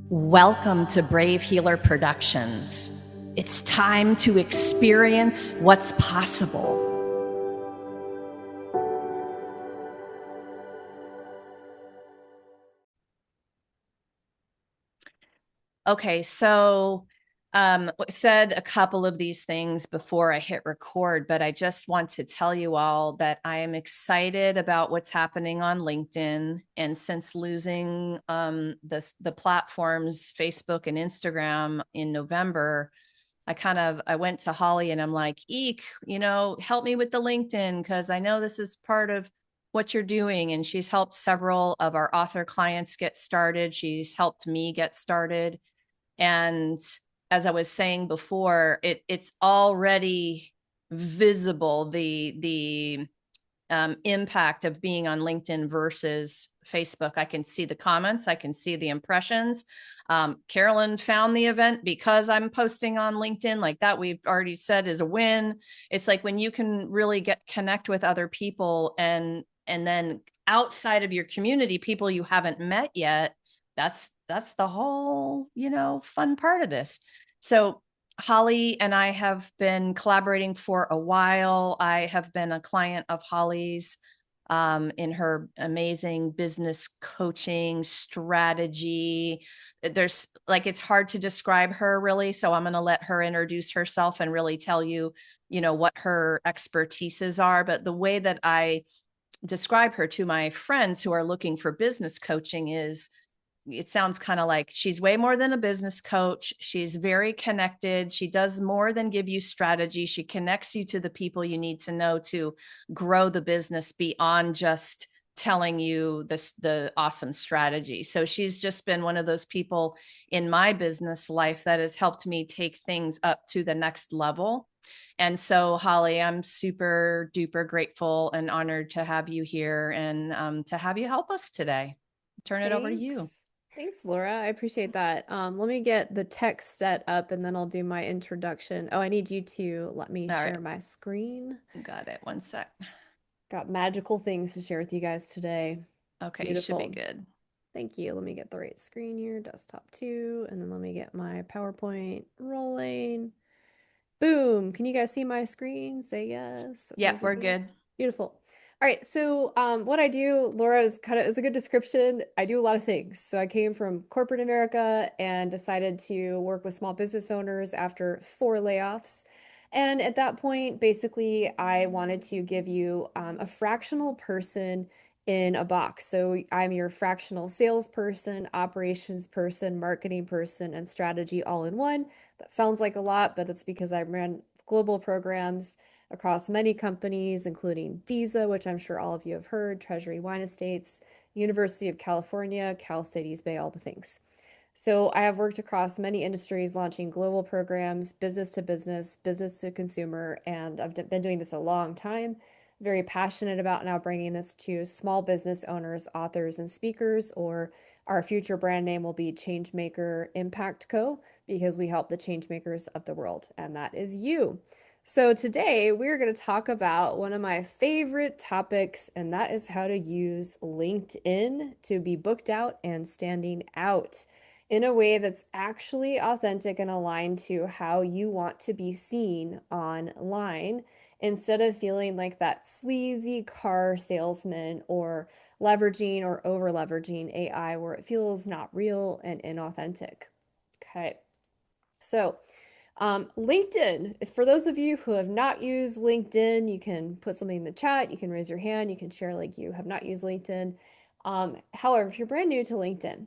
Welcome to Brave Healer Productions. It's time to experience what's possible. Okay, so said a couple of these things before I hit record, but I just want to tell you all that I am excited about what's happening on LinkedIn. And since losing the platforms, Facebook and Instagram in November, I went to Holly and I'm like, eek, help me with the LinkedIn because I know this is part of what you're doing. And she's helped several of our author clients get started. She's helped me get started. And as I was saying before, it's already visible the impact of being on LinkedIn versus Facebook. I can see the comments, I can see the impressions. Carolyn found the event because I'm posting on LinkedIn, like that we've already said is a win. It's like when you can really connect with other people and then outside of your community, people you haven't met yet. That's the whole, fun part of this. So Holly and I have been collaborating for a while. I have been a client of Holly's in her amazing business coaching strategy. There's like, it's hard to describe her really. So I'm going to let her introduce herself and really tell you, what her expertises are. But the way that I describe her to my friends who are looking for business coaching is, it sounds kind of like she's way more than a business coach. She's very connected. She does more than give you strategy. She connects you to the people you need to know to grow the business beyond just telling you the awesome strategy. So she's just been one of those people in my business life that has helped me take things up to the next level. And so, Holly, I'm super duper grateful and honored to have you here and to have you help us today. Turn it over to you. Thanks. Thanks, Laura. I appreciate that. Let me get the text set up and then I'll do my introduction. Oh, I need you to let me All share right. my screen. Got it. One sec. Got magical things to share with you guys today. It's Okay, should be beautiful. good. Thank you. Let me get the right screen here, desktop 2, and then let me get my PowerPoint rolling. Boom. Can you guys see my screen? Say yes. Yeah, Thumbs we're up. good. Beautiful. All right. So, what I do, Laura, is a good description. I do a lot of things. So I came from corporate America and decided to work with small business owners after 4 layoffs. And at that point, basically, I wanted to give you a fractional person in a box. So I'm your fractional salesperson, operations person, marketing person, and strategy all in one. That sounds like a lot, but that's because I ran global programs across many companies, including Visa, which I'm sure all of you have heard, Treasury Wine Estates, University of California, Cal State East Bay, all the things. So I have worked across many industries, launching global programs, business to consumer, and I've been doing this a long time. Very passionate about now bringing this to small business owners, authors, and speakers, or our future brand name will be Changemaker Impact Co. because we help the change makers of the world, and that is you. So today we're going to talk about one of my favorite topics, and that is how to use LinkedIn to be booked out and standing out in a way that's actually authentic and aligned to how you want to be seen online instead of feeling like that sleazy car salesman or leveraging or over leveraging AI where it feels not real and inauthentic. Okay. So, LinkedIn, for those of you who have not used LinkedIn, you can put something in the chat, you can raise your hand, you can share like you have not used LinkedIn. However, if you're brand new to LinkedIn,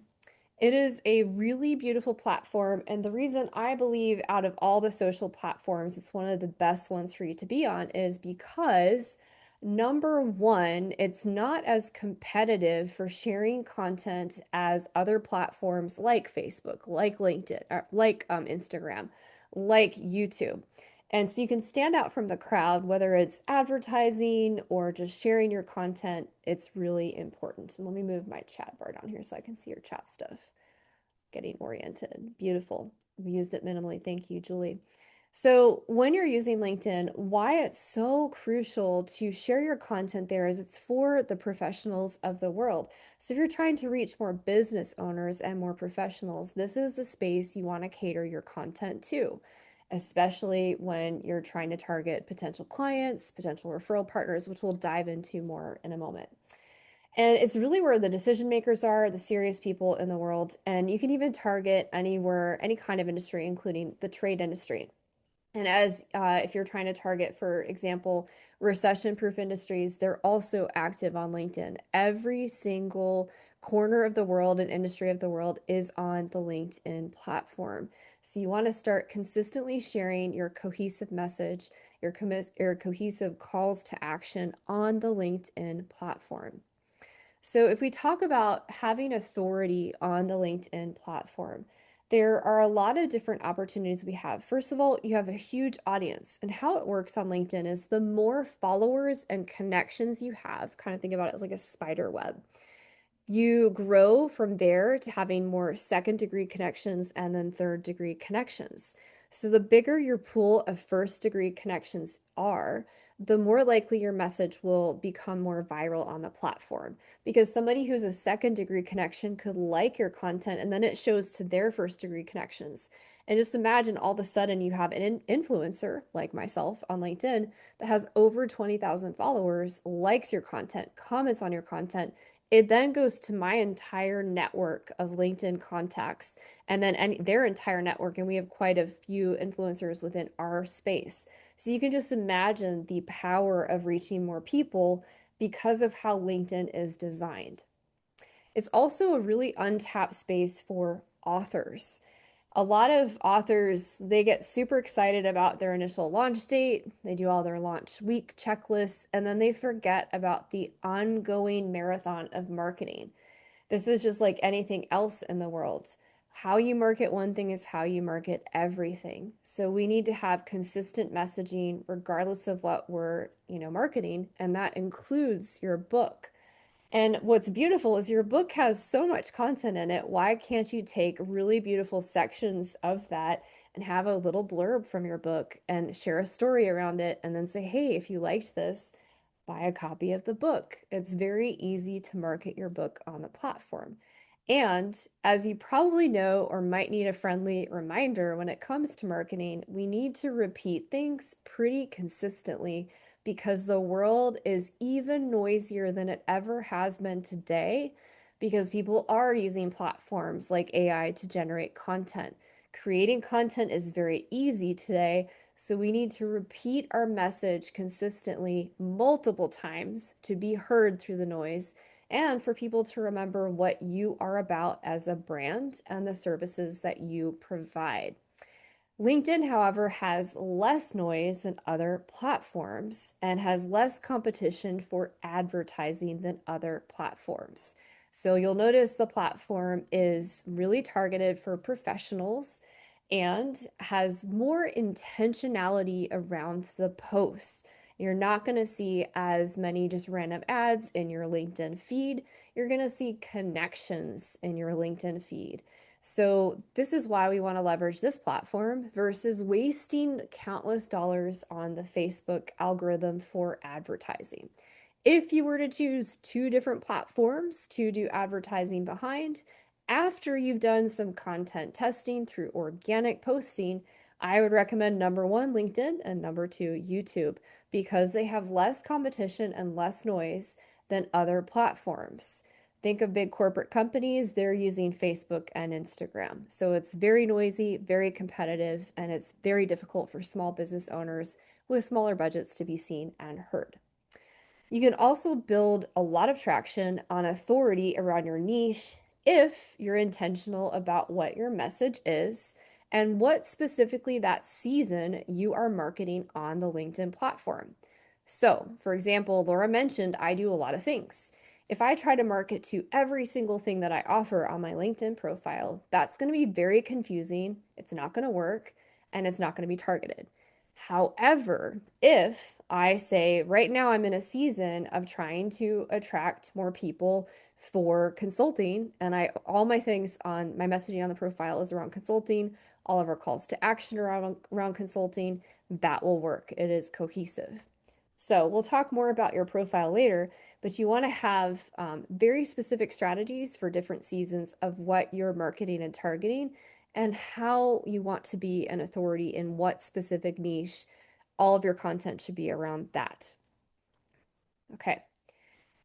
it is a really beautiful platform. And the reason I believe out of all the social platforms, it's one of the best ones for you to be on is because number one, it's not as competitive for sharing content as other platforms like Facebook, like LinkedIn, or like Instagram, like YouTube. And so you can stand out from the crowd, whether it's advertising or just sharing your content. It's really important. And let me move my chat bar down here so I can see your chat stuff. Getting oriented. Beautiful. We used it minimally. Thank you, Julie. So, when you're using LinkedIn, why it's so crucial to share your content there is it's for the professionals of the world. So, if you're trying to reach more business owners and more professionals, this is the space you want to cater your content to, especially when you're trying to target potential clients, potential referral partners, which we'll dive into more in a moment. And it's really where the decision makers are, the serious people in the world. And you can even target anywhere, any kind of industry, including the trade industry. And as if you're trying to target, for example, recession-proof industries, they're also active on LinkedIn. Every single corner of the world and industry of the world is on the LinkedIn platform. So you want to start consistently sharing your cohesive message, your cohesive calls to action on the LinkedIn platform. So, if we talk about having authority on the LinkedIn platform, there are a lot of different opportunities we have. First of all, you have a huge audience, and how it works on LinkedIn is the more followers and connections you have, kind of think about it as like a spider web. You grow from there to having more second degree connections and then third degree connections. So, the bigger your pool of first degree connections are, the more likely your message will become more viral on the platform. Because somebody who's a second degree connection could like your content and then it shows to their first degree connections. And just imagine all of a sudden you have an influencer like myself on LinkedIn that has over 20,000 followers, likes your content, comments on your content. It then goes to my entire network of LinkedIn contacts and then their entire network. And we have quite a few influencers within our space. So you can just imagine the power of reaching more people because of how LinkedIn is designed. It's also a really untapped space for authors. A lot of authors, they get super excited about their initial launch date. They do all their launch week checklists, and then they forget about the ongoing marathon of marketing. This is just like anything else in the world. How you market one thing is how you market everything. So we need to have consistent messaging regardless of what we're, marketing, and that includes your book. And what's beautiful is your book has so much content in it. Why can't you take really beautiful sections of that and have a little blurb from your book and share a story around it and then say, hey, if you liked this, buy a copy of the book. It's very easy to market your book on the platform. And as you probably know, or might need a friendly reminder when it comes to marketing, we need to repeat things pretty consistently because the world is even noisier than it ever has been today because people are using platforms like AI to generate content. Creating content is very easy today, so we need to repeat our message consistently multiple times to be heard through the noise and for people to remember what you are about as a brand and the services that you provide. LinkedIn, however, has less noise than other platforms and has less competition for advertising than other platforms. So you'll notice the platform is really targeted for professionals and has more intentionality around the posts. You're not going to see as many just random ads in your LinkedIn feed. You're going to see connections in your LinkedIn feed. So, this is why we want to leverage this platform versus wasting countless dollars on the Facebook algorithm for advertising. If you were to choose two different platforms to do advertising behind, after you've done some content testing through organic posting, I would recommend number one, LinkedIn, and number two, YouTube, because they have less competition and less noise than other platforms. Think of big corporate companies, they're using Facebook and Instagram. So it's very noisy, very competitive, and it's very difficult for small business owners with smaller budgets to be seen and heard. You can also build a lot of traction on authority around your niche if you're intentional about what your message is and what specifically that season you are marketing on the LinkedIn platform. So, for example, Laura mentioned I do a lot of things. If I try to market to every single thing that I offer on my LinkedIn profile, that's going to be very confusing, it's not going to work, and it's not going to be targeted. However, if I say right now I'm in a season of trying to attract more people for consulting, and I all my things on my messaging on the profile is around consulting, all of our calls to action around consulting, that will work. It is cohesive. So we'll talk more about your profile later, but you want to have very specific strategies for different seasons of what you're marketing and targeting and how you want to be an authority in what specific niche. All of your content should be around that. Okay.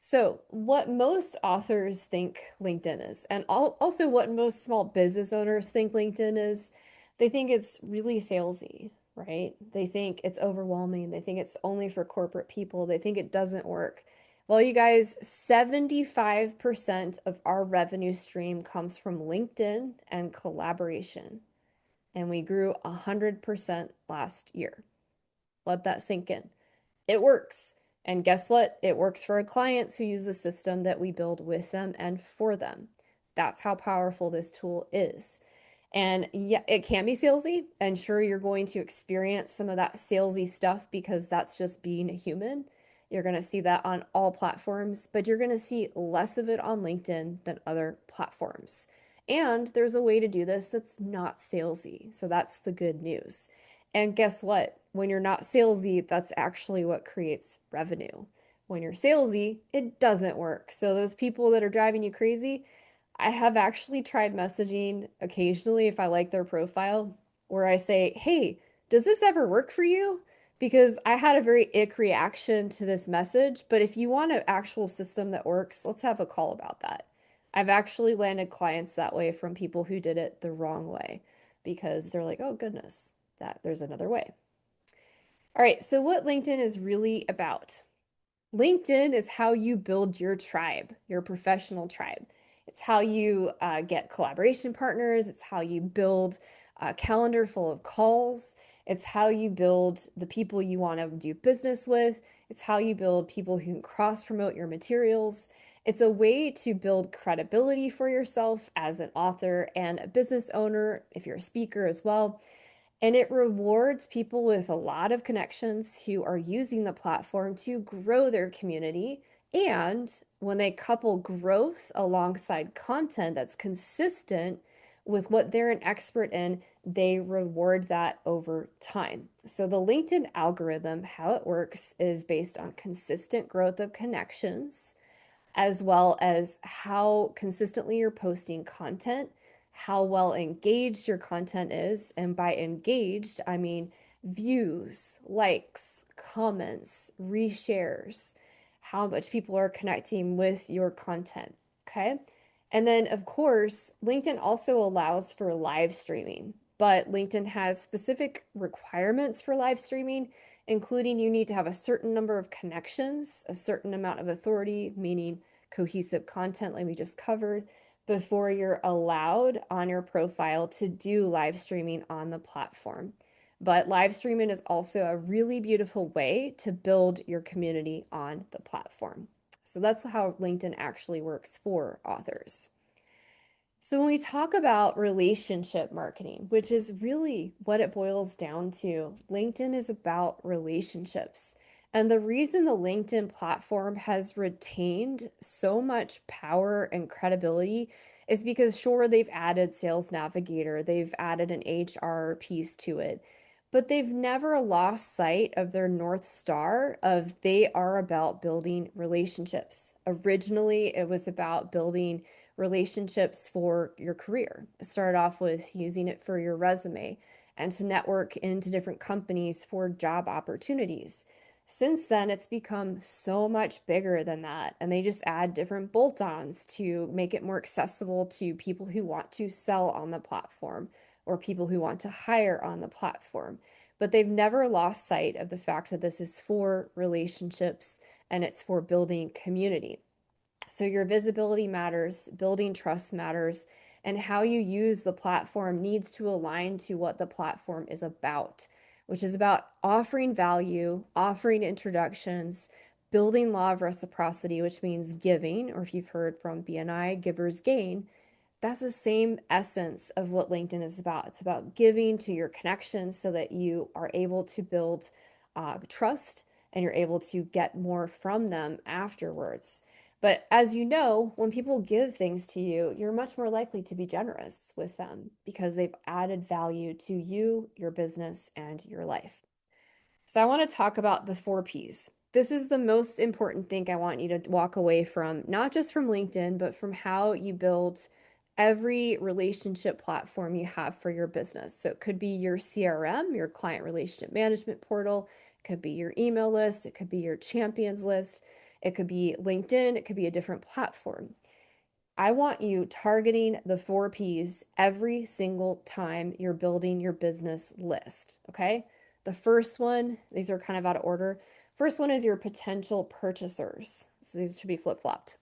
So, what most authors think LinkedIn is, and also what most small business owners think LinkedIn is, they think it's really salesy, right? They think it's overwhelming. They think it's only for corporate people. They think it doesn't work. Well, you guys, 75% of our revenue stream comes from LinkedIn and collaboration, and we grew 100% last year. Let that sink in. It works. And guess what? It works for our clients who use the system that we build with them and for them. That's how powerful this tool is. And yeah, it can be salesy. And sure, you're going to experience some of that salesy stuff because that's just being a human. You're going to see that on all platforms, but you're going to see less of it on LinkedIn than other platforms. And there's a way to do this that's not salesy. So that's the good news. And guess what? When you're not salesy, that's actually what creates revenue. When you're salesy, it doesn't work. So those people that are driving you crazy, I have actually tried messaging occasionally if I like their profile, where I say, "Hey, does this ever work for you?" Because I had a very ick reaction to this message, but if you want an actual system that works, let's have a call about that. I've actually landed clients that way from people who did it the wrong way because they're like, "Oh goodness, that there's another way." All right, so what LinkedIn is really about. LinkedIn is how you build your tribe, your professional tribe. It's how you get collaboration partners. It's how you build a calendar full of calls. It's how you build the people you want to do business with. It's how you build people who can cross promote your materials. It's a way to build credibility for yourself as an author and a business owner, if you're a speaker as well. And it rewards people with a lot of connections who are using the platform to grow their community. And when they couple growth alongside content that's consistent with what they're an expert in, they reward that over time. So the LinkedIn algorithm, how it works, is based on consistent growth of connections as well as how consistently you're posting content, how well engaged your content is. And by engaged, I mean views, likes, comments, reshares, how much people are connecting with your content. Okay. And then, of course, LinkedIn also allows for live streaming, but LinkedIn has specific requirements for live streaming, including you need to have a certain number of connections, a certain amount of authority, meaning cohesive content, like we just covered, before you're allowed on your profile to do live streaming on the platform. But live streaming is also a really beautiful way to build your community on the platform. So that's how LinkedIn actually works for authors. So, when we talk about relationship marketing, which is really what it boils down to, LinkedIn is about relationships. And the reason the LinkedIn platform has retained so much power and credibility is because, sure, they've added Sales Navigator, they've added an HR piece to it, but they've never lost sight of their North Star of they are about building relationships. Originally, it was about building relationships for your career. Start off with using it for your resume and to network into different companies for job opportunities. Since then, it's become so much bigger than that, and they just add different bolt ons to make it more accessible to people who want to sell on the platform or people who want to hire on the platform. But they've never lost sight of the fact that this is for relationships and it's for building community. So your visibility matters, building trust matters, and how you use the platform needs to align to what the platform is about, which is about offering value, offering introductions, building law of reciprocity, which means giving, or if you've heard from BNI, givers gain. That's the same essence of what LinkedIn is about. It's about giving to your connections so that you are able to build trust and you're able to get more from them afterwards. But as you know, when people give things to you, you're much more likely to be generous with them because they've added value to you, your business, and your life. So I want to talk about the 4 Ps. This is the most important thing I want you to walk away from, not just from LinkedIn, but from how you build every relationship platform you have for your business. So it could be your CRM, your client relationship management portal, it could be your email list, it could be your champions list, it could be LinkedIn, it could be a different platform. I want you targeting the 4 Ps every single time you're building your business list. Okay. The first one, these are kind of out of order. First one is your potential purchasers. So these should be flip flopped.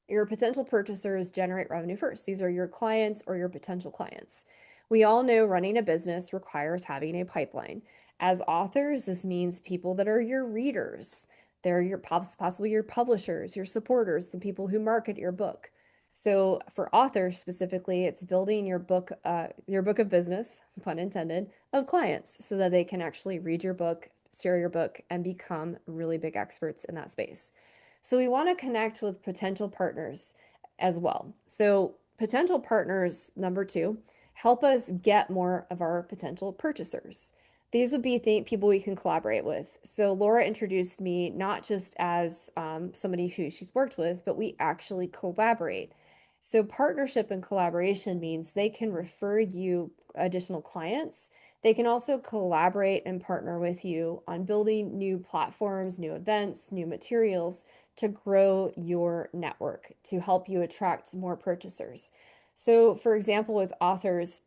Your potential purchasers generate revenue first. These are your clients or your potential clients. We all know running a business requires having a pipeline. As authors, this means people that are your readers. They're your possibly your publishers, your supporters, the people who market your book. So for authors specifically, it's building your book of business, pun intended, of clients so that they can actually read your book, share your book, and become really big experts in that space. So we want to connect with potential partners as well. So potential partners, number two, help us get more of our potential purchasers. These would be people we can collaborate with. So Laura introduced me not just as somebody who she's worked with, but we actually collaborate. So partnership and collaboration means they can refer you additional clients. They can also collaborate and partner with you on building new platforms, new events, new materials to grow your network, to help you attract more purchasers. So, for example, with authors,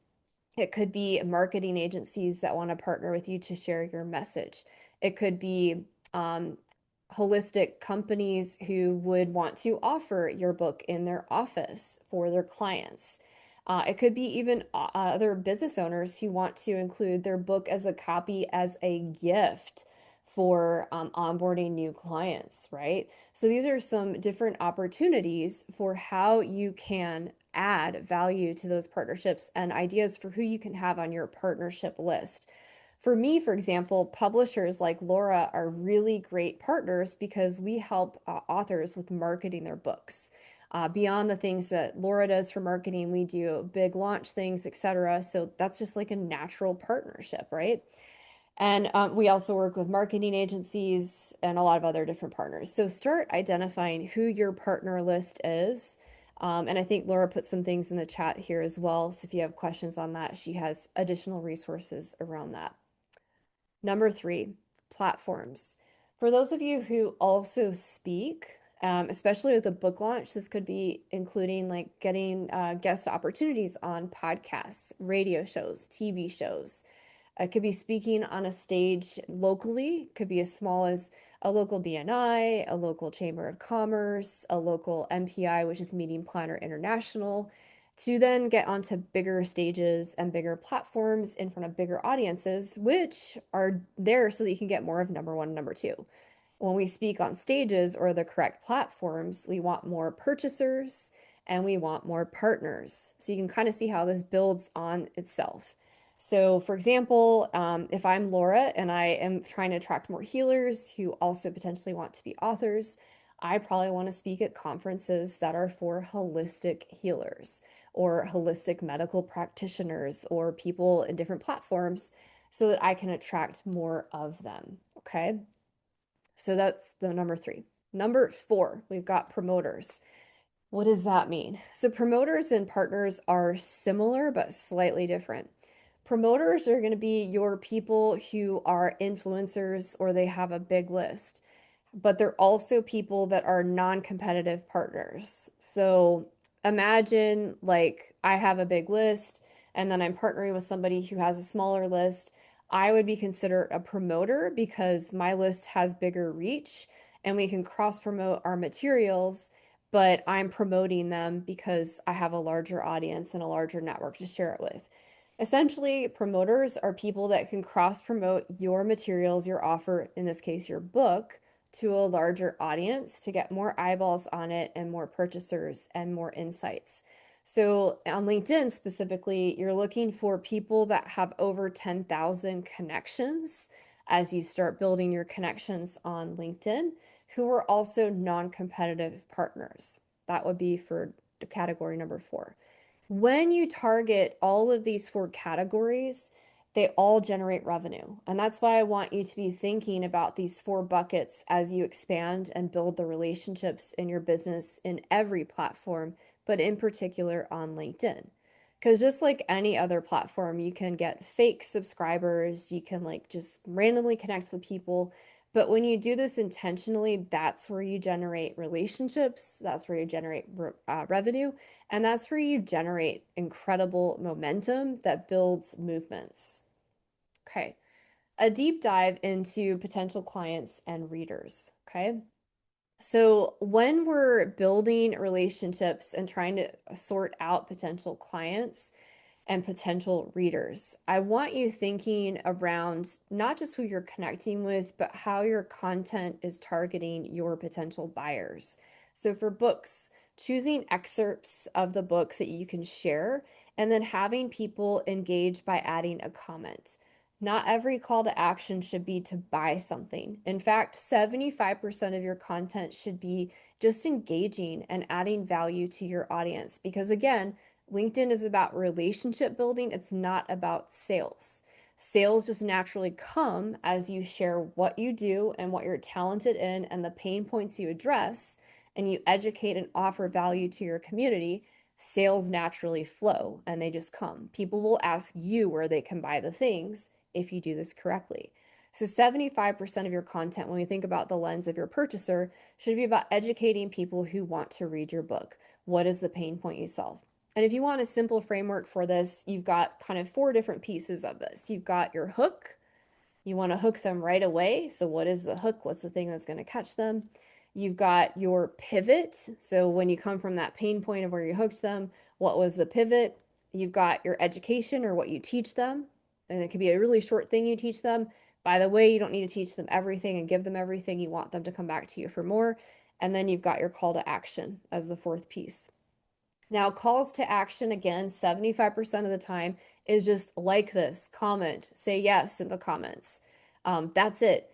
it could be marketing agencies that want to partner with you to share your message. It could be holistic companies who would want to offer your book in their office for their clients. It could be even other business owners who want to include their book as a copy as a gift for onboarding new clients, right? So these are some different opportunities for how you can add value to those partnerships and ideas for who you can have on your partnership list. For me, for example, publishers like Laura are really great partners because we help authors with marketing their books. Beyond the things that Laura does for marketing, we do big launch things, etc. So that's just like a natural partnership, right? And we also work with marketing agencies and a lot of other different partners. So start identifying who your partner list is. And I think Laura put some things in the chat here as well. So if you have questions on that, she has additional resources around that. Number three, platforms. For those of you who also speak, especially with the book launch, this could be including like getting guest opportunities on podcasts, radio shows, TV shows. It could be speaking on a stage locally, it could be as small as a local BNI, a local Chamber of Commerce, a local MPI, which is Meeting Planner International, to then get onto bigger stages and bigger platforms in front of bigger audiences, which are there so that you can get more of number one and number two. When we speak on stages or the correct platforms, we want more purchasers and we want more partners. So you can kind of see how this builds on itself. So, for example, if I'm Laura and I am trying to attract more healers who also potentially want to be authors, I probably want to speak at conferences that are for holistic healers or holistic medical practitioners or people in different platforms so that I can attract more of them. Okay. So that's the number three. Number four, we've got promoters. What does that mean? So, promoters and partners are similar but slightly different. Promoters are going to be your people who are influencers or they have a big list, but they're also people that are non-competitive partners. So imagine like I have a big list and then I'm partnering with somebody who has a smaller list. I would be considered a promoter because my list has bigger reach and we can cross promote our materials, but I'm promoting them because I have a larger audience and a larger network to share it with. Essentially, promoters are people that can cross promote your materials, your offer, in this case, your book, to a larger audience to get more eyeballs on it and more purchasers and more insights. So on LinkedIn specifically, you're looking for people that have over 10,000 connections as you start building your connections on LinkedIn, who are also non-competitive partners. That would be for category number 4. When you target all of these 4 categories, they all generate revenue. And that's why I want you to be thinking about these 4 buckets as you expand and build the relationships in your business in every platform, but in particular on LinkedIn. Because just like any other platform, you can get fake subscribers, you can like just randomly connect with people. But when you do this intentionally, that's where you generate relationships, that's where you generate revenue, and that's where you generate incredible momentum that builds movements. Okay, a deep dive into potential clients and readers. Okay, so when we're building relationships and trying to sort out potential clients and potential readers, I want you thinking around not just who you're connecting with, but how your content is targeting your potential buyers. So for books, choosing excerpts of the book that you can share and then having people engage by adding a comment. Not every call to action should be to buy something. In fact, 75% of your content should be just engaging and adding value to your audience. Because again, LinkedIn is about relationship building, it's not about sales. Sales just naturally come as you share what you do and what you're talented in and the pain points you address, and you educate and offer value to your community. Sales naturally flow and they just come. People will ask you where they can buy the things if you do this correctly. So 75% of your content, when we think about the lens of your purchaser, should be about educating people who want to read your book. What is the pain point you solve? And if you want a simple framework for this, you've got kind of 4 different pieces of this. You've got your hook. You want to hook them right away. So what is the hook? What's the thing that's going to catch them? You've got your pivot. So when you come from that pain point of where you hooked them, what was the pivot? You've got your education or what you teach them. And it could be a really short thing you teach them. By the way, you don't need to teach them everything and give them everything. You want them to come back to you for more. And then you've got your call to action as the 4th piece. Now, calls to action, again, 75% of the time is just like this, comment, say yes in the comments. That's it.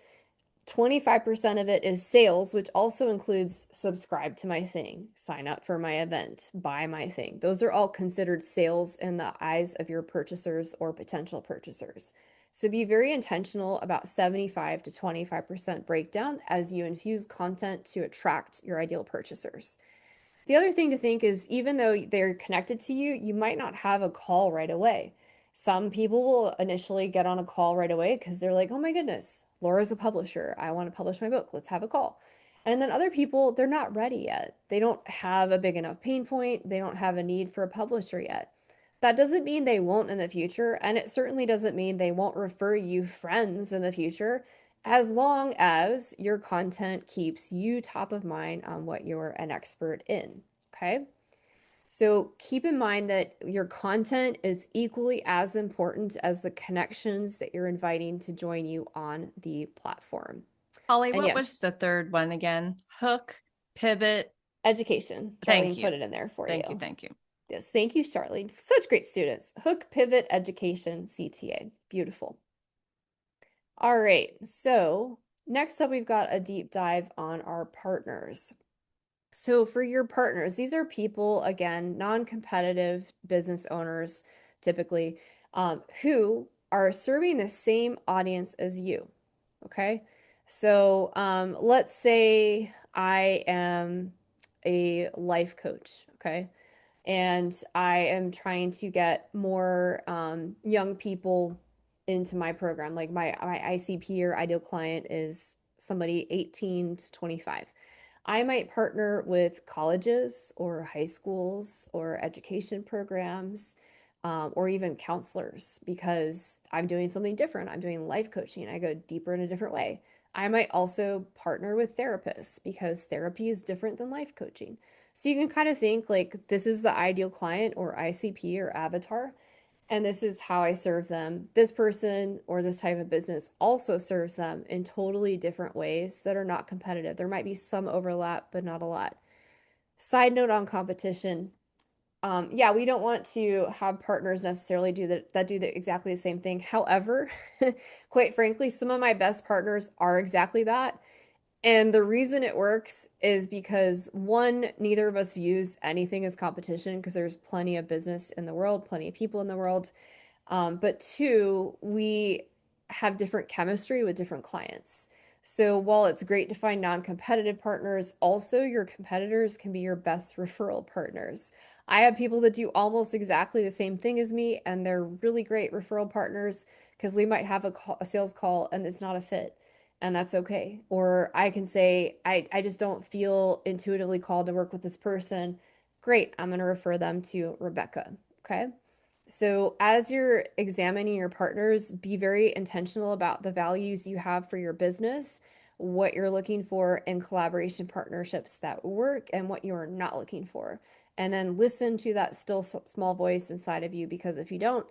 25% of it is sales, which also includes subscribe to my thing, sign up for my event, buy my thing. Those are all considered sales in the eyes of your purchasers or potential purchasers. So be very intentional about 75 to 25% breakdown as you infuse content to attract your ideal purchasers. The other thing to think is even though they're connected to you, you might not have a call right away. Some people will initially get on a call right away because they're like, oh my goodness, Laura's a publisher. I want to publish my book. Let's have a call. And then other people, they're not ready yet. They don't have a big enough pain point. They don't have a need for a publisher yet. That doesn't mean they won't in the future, and it certainly doesn't mean they won't refer you friends in the future, as long as your content keeps you top of mind on what you're an expert in. Okay. So keep in mind that your content is equally as important as the connections that you're inviting to join you on the platform. Holly, And what was yes, the third one again? Hook, pivot. education. Thank Charlene you. put it in there for Thank you. you. Thank you. Yes, thank you, Charlene. Such great students. Hook, pivot, education, CTA. Beautiful. All right, so next up, we've got a deep dive on our partners. So, for your partners, these are people, again, non-competitive business owners, typically, who are serving the same audience as you. Okay, so let's say I am a life coach. Okay, and I am trying to get more young people into my program. Like my ICP or ideal client is somebody 18 to 25. I might partner with colleges or high schools or education programs or even counselors because I'm doing something different. I'm doing life coaching. I go deeper in a different way. I might also partner with therapists because therapy is different than life coaching. So you can kind of think like this is the ideal client or ICP or avatar, and this is how I serve them. This person or this type of business also serves them in totally different ways that are not competitive. There might be some overlap, but not a lot. Side note on competition, Yeah, we don't want to have partners necessarily do exactly the same thing. However, quite frankly, some of my best partners are exactly that. And the reason it works is because one, neither of us views anything as competition because there's plenty of business in the world, plenty of people in the world. But two, we have different chemistry with different clients. So while it's great to find non-competitive partners, also your competitors can be your best referral partners. I have people that do almost exactly the same thing as me, and they're really great referral partners because we might have a sales call and it's not a fit, and that's okay. Or I can say, I just don't feel intuitively called to work with this person. Great, I'm going to refer them to Rebecca. Okay. So, as you're examining your partners, be very intentional about the values you have for your business, what you're looking for in collaboration partnerships that work, and what you're not looking for. And then listen to that still small voice inside of you, because if you don't,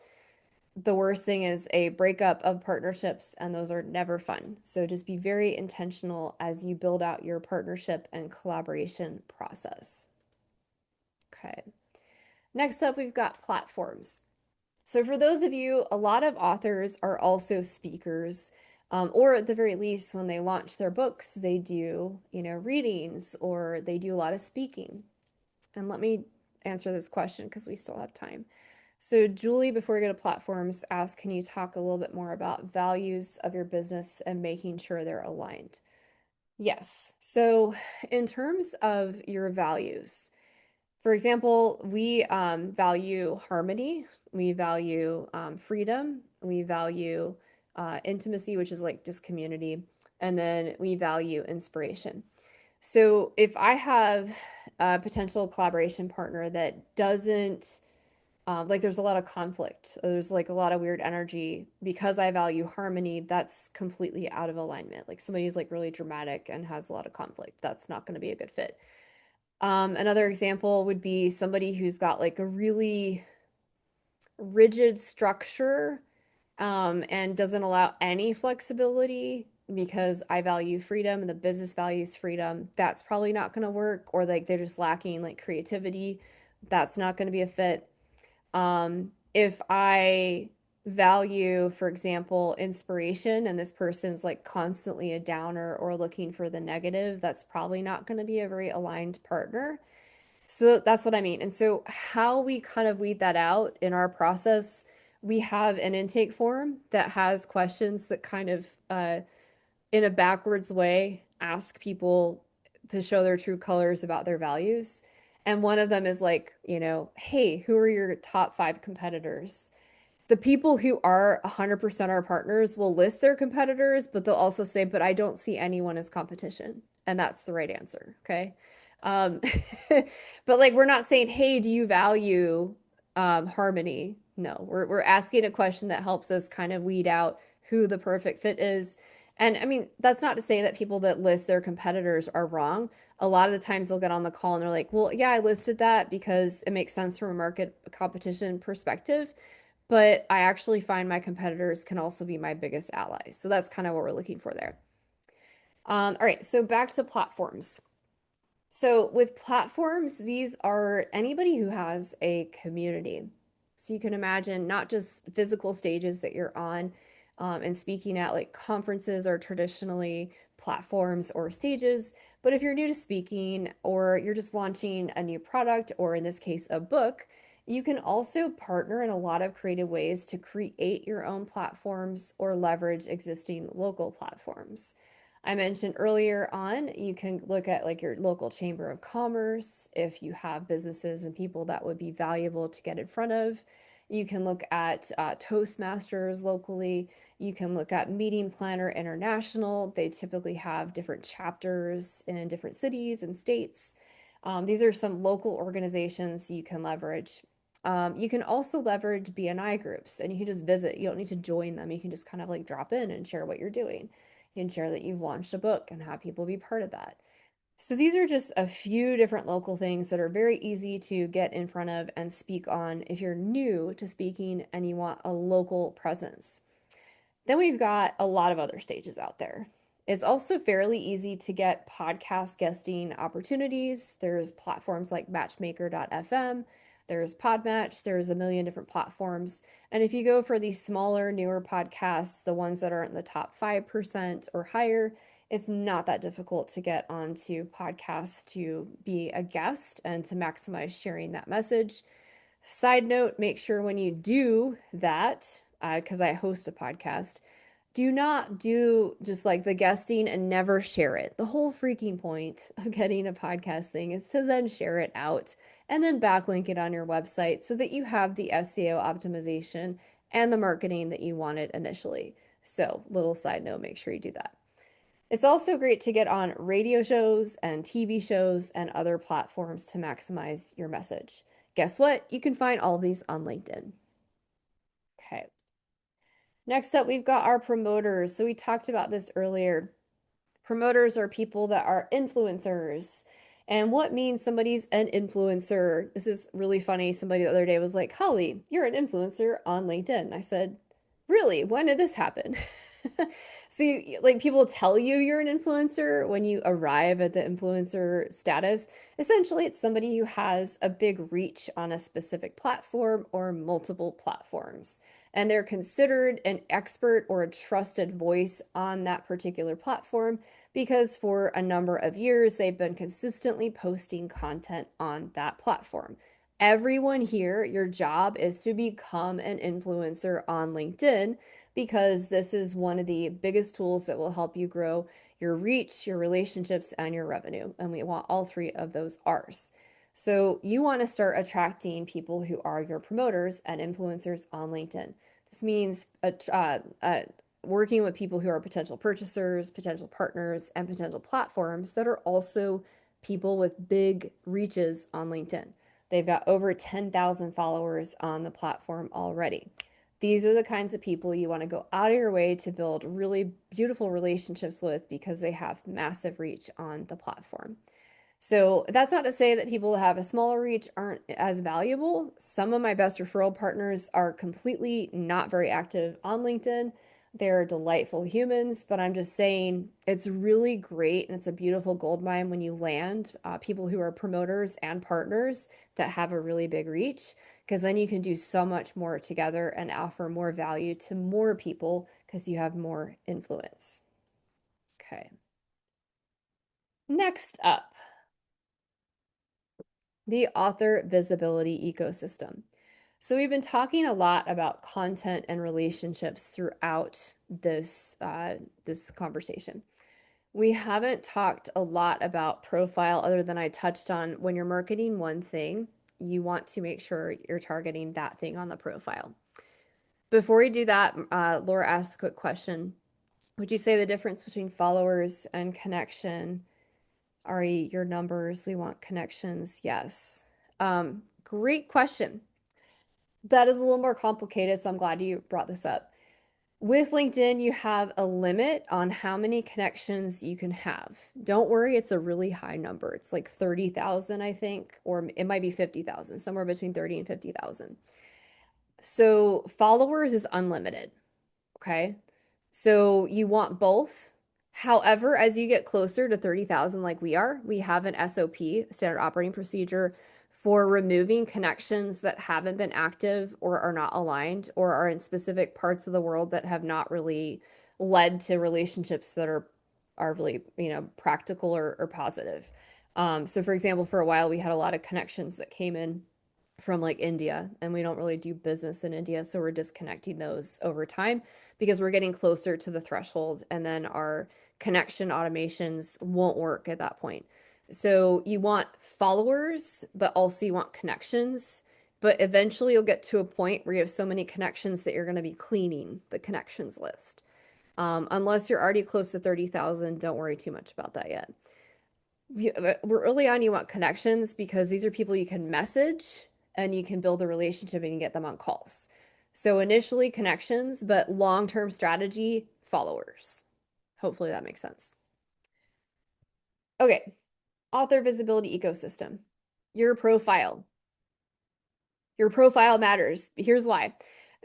the worst thing is a breakup of partnerships, and those are never fun. So, just be very intentional as you build out your partnership and collaboration process. Okay. Next up, we've got platforms. So, for those of you, a lot of authors are also speakers, or at the very least, when they launch their books, they do, readings or they do a lot of speaking. And let me answer this question because we still have time. So, Julie, before we go to platforms, asked, can you talk a little bit more about values of your business and making sure they're aligned? Yes. So, in terms of your values, for example, we value harmony, we value freedom, we value intimacy, which is like just community, and then we value inspiration. So if I have a potential collaboration partner that doesn't like, there's a lot of conflict, there's like a lot of weird energy because I value harmony, that's completely out of alignment. Like somebody who's like really dramatic and has a lot of conflict, that's not going to be a good fit. Another example would be somebody who's got like a really rigid structure, and doesn't allow any flexibility because I value freedom and the business values freedom. That's probably not going to work, or like they're just lacking like creativity. That's not going to be a fit. If I value, for example, inspiration and this person's like constantly a downer or looking for the negative, that's probably not going to be a very aligned partner. So that's what I mean. And so, how we kind of weed that out in our process, we have an intake form that has questions that kind of, in a backwards way, ask people to show their true colors about their values. And one of them is like, hey, who are your top five competitors? The people who are 100% our partners will list their competitors, but they'll also say, but I don't see anyone as competition. And that's the right answer. Okay. Um, but like, we're not saying, hey, do you value harmony? No, we're asking a question that helps us kind of weed out who the perfect fit is. And I mean, that's not to say that people that list their competitors are wrong. A lot of the times they'll get on the call and they're like, well, yeah, I listed that because it makes sense from a market competition perspective. But I actually find my competitors can also be my biggest allies. So that's kind of what we're looking for there. All right, so back to platforms. So with platforms, these are anybody who has a community. So you can imagine not just physical stages that you're on, and speaking at, like conferences are traditionally platforms or stages, but if you're new to speaking or you're just launching a new product, or in this case, a book, you can also partner in a lot of creative ways to create your own platforms or leverage existing local platforms. I mentioned earlier on, you can look at like your local chamber of commerce if you have businesses and people that would be valuable to get in front of. You can look at Toastmasters locally. You can look at Meeting Planner International. They typically have different chapters in different cities and states. These are some local organizations you can leverage. You can also leverage BNI groups, and you can just visit. You don't need to join them. You can just kind of like drop in and share what you're doing. You can share that you've launched a book and have people be part of that. So these are just a few different local things that are very easy to get in front of and speak on if you're new to speaking and you want a local presence. Then we've got a lot of other stages out there. It's also fairly easy to get podcast guesting opportunities. There's platforms like matchmaker.fm. There's Podmatch, there's a million different platforms. And if you go for these smaller, newer podcasts, the ones that are in the top 5% or higher, it's not that difficult to get onto podcasts to be a guest and to maximize sharing that message. Side note, make sure when you do that, because I host a podcast, do not do just like the guesting and never share it. The whole freaking point of getting a podcast thing is to then share it out and then backlink it on your website so that you have the SEO optimization and the marketing that you wanted initially. So, little side note, make sure you do that. It's also great to get on radio shows and TV shows and other platforms to maximize your message. Guess what? You can find all these on LinkedIn. Okay. Next up, we've got our promoters. So we talked about this earlier. Promoters are people that are influencers. And what means somebody's an influencer? This is really funny. Somebody the other day was like, Holly, you're an influencer on LinkedIn. I said, really? When did this happen? So like people tell you you're an influencer when you arrive at the influencer status. Essentially, it's somebody who has a big reach on a specific platform or multiple platforms. And they're considered an expert or a trusted voice on that particular platform because for a number of years they've been consistently posting content on that platform. Everyone here, your job is to become an influencer on LinkedIn because this is one of the biggest tools that will help you grow your reach, your relationships, and your revenue. And we want all three of those R's. So you want to start attracting people who are your promoters and influencers on LinkedIn. This means working with people who are potential purchasers, potential partners, and potential platforms that are also people with big reaches on LinkedIn. They've got over 10,000 followers on the platform already. These are the kinds of people you want to go out of your way to build really beautiful relationships with because they have massive reach on the platform. So that's not to say that people that have a smaller reach aren't as valuable. Some of my best referral partners are completely not very active on LinkedIn. They're delightful humans, but I'm just saying it's really great and it's a beautiful gold mine when you land people who are promoters and partners that have a really big reach, because then you can do so much more together and offer more value to more people because you have more influence. Okay. Next up, the author visibility ecosystem. So we've been talking a lot about content and relationships throughout this conversation. We haven't talked a lot about profile other than I touched on when you're marketing one thing, you want to make sure you're targeting that thing on the profile. Before we do that, Laura asked a quick question. Would you say the difference between followers and connection? Ari, your numbers, we want connections. Yes. Great question. That is a little more complicated, so I'm glad you brought this up. With LinkedIn, you have a limit on how many connections you can have. Don't worry, it's a really high number. It's like 30,000, I think, or it might be 50,000, somewhere between 30 and 50,000. So followers is unlimited. Okay. So you want both. However, as you get closer to 30,000, like we are, we have an SOP, standard operating procedure, for removing connections that haven't been active or are not aligned or are in specific parts of the world that have not really led to relationships that are really, practical or positive. So for example, for a while we had a lot of connections that came in from like India, and we don't really do business in India, so we're disconnecting those over time because we're getting closer to the threshold, and then our connection automations won't work at that point. So you want followers, but also you want connections. But eventually you'll get to a point where you have so many connections that you're going to be cleaning the connections list. Unless you're already close to 30,000, don't worry too much about that yet. We're early on, you want connections because these are people you can message and you can build a relationship and get them on calls. So initially connections, but long-term strategy, followers. Hopefully that makes sense. Okay, author visibility ecosystem. Your profile. Your profile matters. Here's why.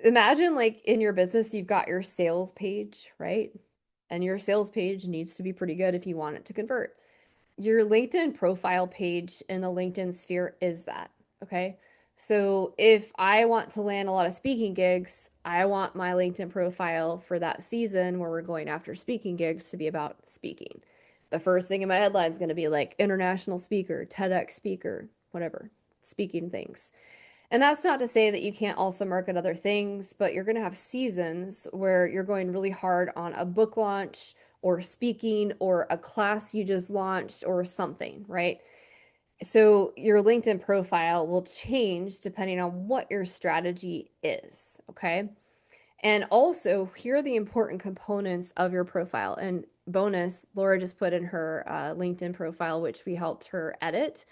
Imagine like in your business, you've got your sales page, right? And your sales page needs to be pretty good if you want it to convert. Your LinkedIn profile page in the LinkedIn sphere is that, okay? So if I want to land a lot of speaking gigs, I want my LinkedIn profile for that season where we're going after speaking gigs to be about speaking. The first thing in my headline is going to be like international speaker, TEDx speaker, whatever, speaking things. And that's not to say that you can't also market other things, but you're going to have seasons where you're going really hard on a book launch or speaking or a class you just launched or something, right? So your LinkedIn profile will change depending on what your strategy is, okay? And also, here are the important components of your profile. And bonus, Laura just put in her LinkedIn profile, which we helped her edit.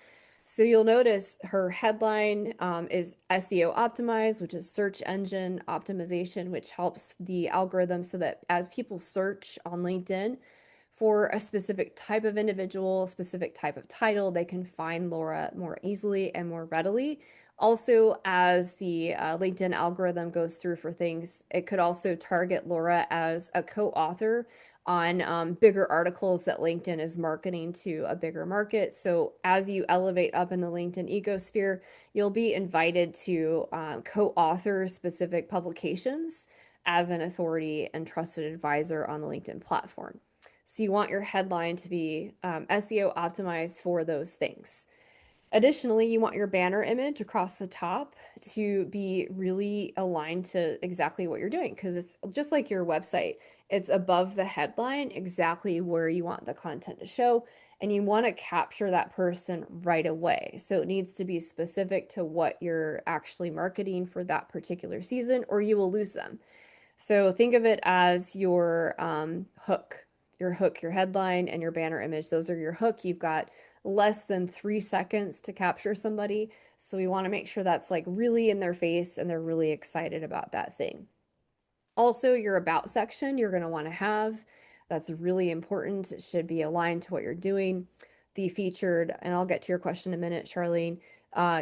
So you'll notice her headline is SEO optimized, which is search engine optimization, which helps the algorithm so that as people search on LinkedIn for a specific type of individual, specific type of title, they can find Laura more easily and more readily. Also, as the LinkedIn algorithm goes through for things, it could also target Laura as a co author on bigger articles that LinkedIn is marketing to a bigger market. So, as you elevate up in the LinkedIn ecosphere, you'll be invited to co author specific publications as an authority and trusted advisor on the LinkedIn platform. So, you want your headline to be SEO optimized for those things. Additionally, you want your banner image across the top to be really aligned to exactly what you're doing because it's just like your website. It's above the headline, exactly where you want the content to show, and you want to capture that person right away. So it needs to be specific to what you're actually marketing for that particular season, or you will lose them. So think of it as your hook, your headline, and your banner image. Those are your hook. You've got less than 3 seconds to capture somebody. So we want to make sure that's like really in their face and they're really excited about that thing. Also, your about section you're going to want to have. That's really important. It should be aligned to what you're doing. The featured, and I'll get to your question in a minute, Charlene.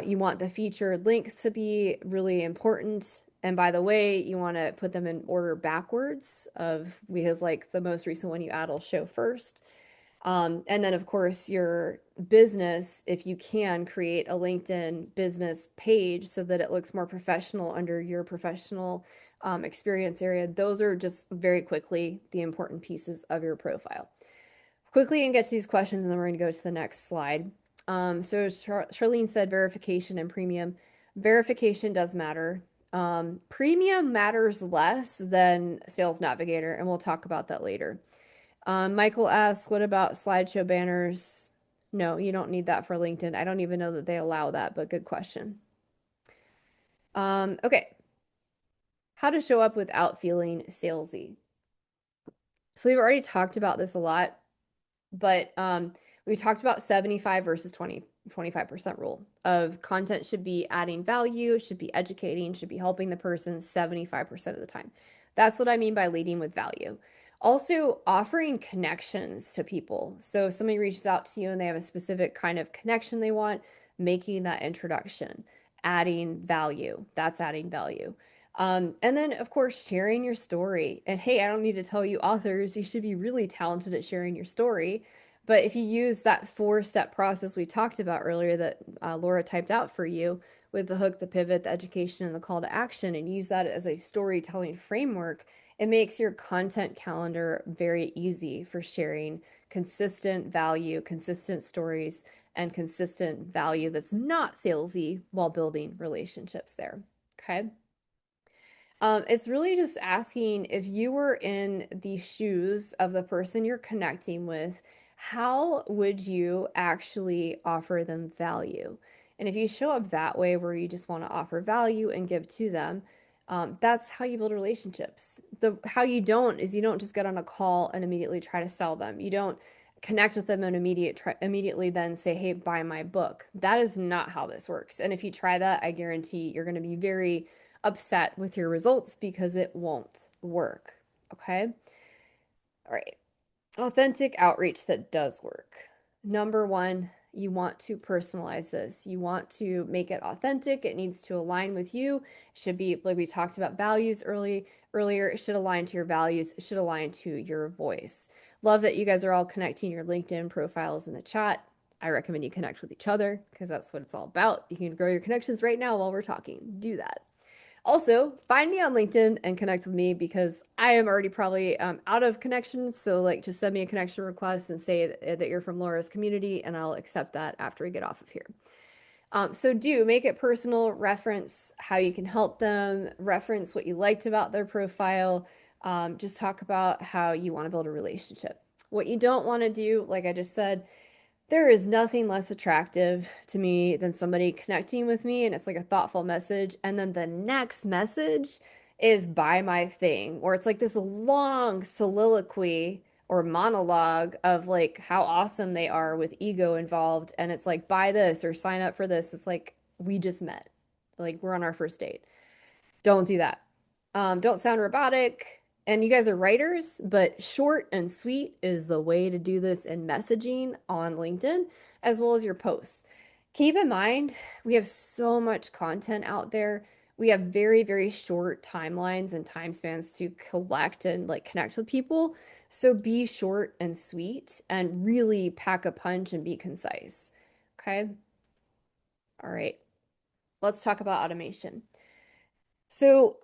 You want the featured links to be really important. And by the way, you want to put them in order backwards of because like the most recent one you add will show first. And then, of course, your business, if you can, create a LinkedIn business page so that it looks more professional under your professional experience area. Those are just very quickly the important pieces of your profile. Quickly and get to these questions, and then we're going to go to the next slide. So Charlene said verification and premium. Verification does matter. Premium matters less than Sales Navigator, and we'll talk about that later. Michael asks, what about slideshow banners? No, you don't need that for LinkedIn. I don't even know that they allow that, but good question. Okay. How to show up without feeling salesy. So we've already talked about this a lot, but we talked about 75 versus 25% rule of content should be adding value, should be educating, should be helping the person 75% of the time. That's what I mean by leading with value. Also, offering connections to people. So if somebody reaches out to you and they have a specific kind of connection they want, making that introduction, adding value. That's adding value. And then, of course, sharing your story. And hey, I don't need to tell you authors, you should be really talented at sharing your story. But if you use that 4-step process we talked about earlier that Laura typed out for you with the hook, the pivot, the education, and the call to action, and use that as a storytelling framework, it makes your content calendar very easy for sharing consistent value, consistent stories, and consistent value that's not salesy while building relationships there. Okay. It's really just asking if you were in the shoes of the person you're connecting with, how would you actually offer them value? And if you show up that way, where you just want to offer value and give to them, that's how you build relationships. The how you don't is you don't just get on a call and immediately try to sell them. You don't connect with them and immediately then say, "Hey, buy my book." That is not how this works. And if you try that, I guarantee you're going to be very upset with your results because it won't work. Okay. All right. Authentic outreach that does work. Number one, you want to personalize this. You want to make it authentic. It needs to align with you. It should be like we talked about values earlier. It should align to your values. It should align to your voice. Love that you guys are all connecting your LinkedIn profiles in the chat. I recommend you connect with each other because that's what it's all about. You can grow your connections right now while we're talking. Do that. Also, find me on LinkedIn and connect with me because I am already probably out of connections. So, like, just send me a connection request and say that you're from Laura's community, and I'll accept that after we get off of here. So do make it personal, reference how you can help them, reference what you liked about their profile. Just talk about how you want to build a relationship. What you don't want to do, like I just said, there is nothing less attractive to me than somebody connecting with me and it's like a thoughtful message. And then the next message is buy my thing, or it's like this long soliloquy or monologue of like how awesome they are with ego involved. And it's like, buy this or sign up for this. It's like, we just met. Like, we're on our first date. Don't do that. Don't sound robotic. And you guys are writers, but short and sweet is the way to do this in messaging on LinkedIn, as well as your posts. Keep in mind, we have so much content out there. We have very, very short timelines and time spans to collect and like connect with people. So be short and sweet and really pack a punch and be concise. Okay. All right. Let's talk about automation. So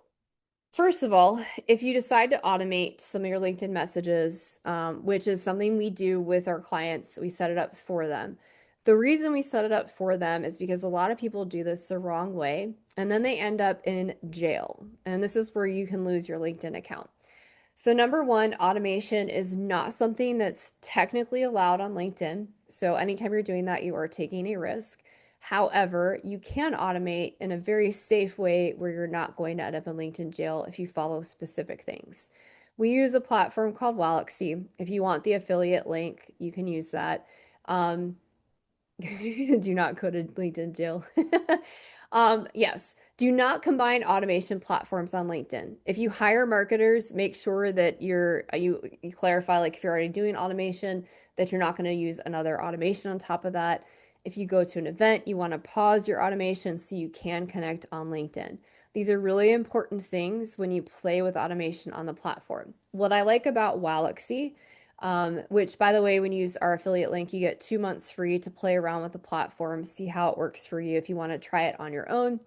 first of all, if you decide to automate some of your LinkedIn messages, which is something we do with our clients, we set it up for them. The reason we set it up for them is because a lot of people do this the wrong way, and then they end up in jail. And this is where you can lose your LinkedIn account. So, number one, automation is not something that's technically allowed on LinkedIn. So, anytime you're doing that, you are taking a risk. However, you can automate in a very safe way where you're not going to end up in LinkedIn jail if you follow specific things. We use a platform called Walaxy. If you want the affiliate link, you can use that. Um, do not go to LinkedIn jail. Yes, do not combine automation platforms on LinkedIn. If you hire marketers, make sure that you clarify like if you're already doing automation, that you're not going to use another automation on top of that. If you go to an event, you want to pause your automation so you can connect on LinkedIn. These are really important things when you play with automation on the platform. What I like about Walaxy, which by the way, when you use our affiliate link, you get 2 months free to play around with the platform, see how it works for you if you want to try it on your own.